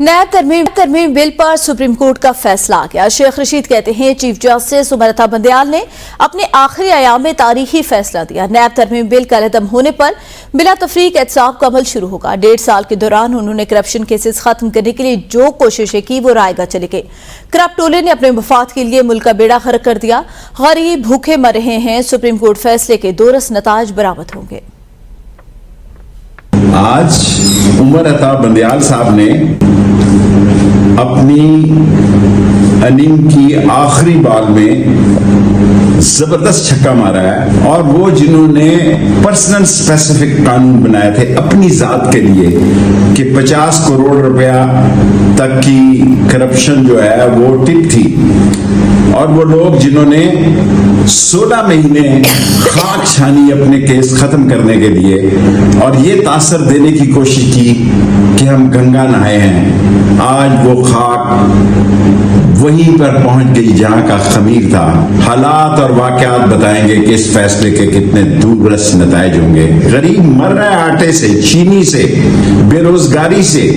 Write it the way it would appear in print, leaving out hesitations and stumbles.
नैब तरमीम बिल पर supreme court का फैसला आ गया। शेख रशीद कहते हैं चीफ जस्टिस उमर अता बंदयाल ने अपने आखिरी अयाम में तारीखी फैसला दिया। नैब तरमीम बिल का अदम होने पर बिला तफरीक एहतसाब का अमल शुरू होगा। 1.5 साल के दौरान उन्होंने करप्शन केसेस खत्म करने के लिए जो कोशिशें की वो रायगा चले गए। करप्ट टोले ने अपने मफाद के लिए मुल्क का बेड़ा गर्क कर दिया। गरीब भूखे मर रहे हैं। सुप्रीम कोर्ट फैसले के दोरस नताज बरामद होंगे। आज उमर अता बंदयाल साहब ने अपनी इनिंग की आखिरी बॉल में जबरदस्त छक्का मारा है और वो जिन्होंने पर्सनल स्पेसिफिक कानून बनाए थे अपनी जात के लिए कि 50 करोड़ रुपया तक की करप्शन जो है वो टिप थी, और वो लोग जिन्होंने 16 महीने खाक छानी अपने केस खत्म करने के लिए और ये तासर देने की कोशिश की कि हम गंगा नहाए हैं, आज वो खाक वहीं पर पहुंच गई जहां का खमीर था। हालात और वाकयात बताएंगे कि इस फैसले के कितने दूरदर्श नताइज होंगे। गरीब मर रहा है आटे से, चीनी से, बेरोजगारी से।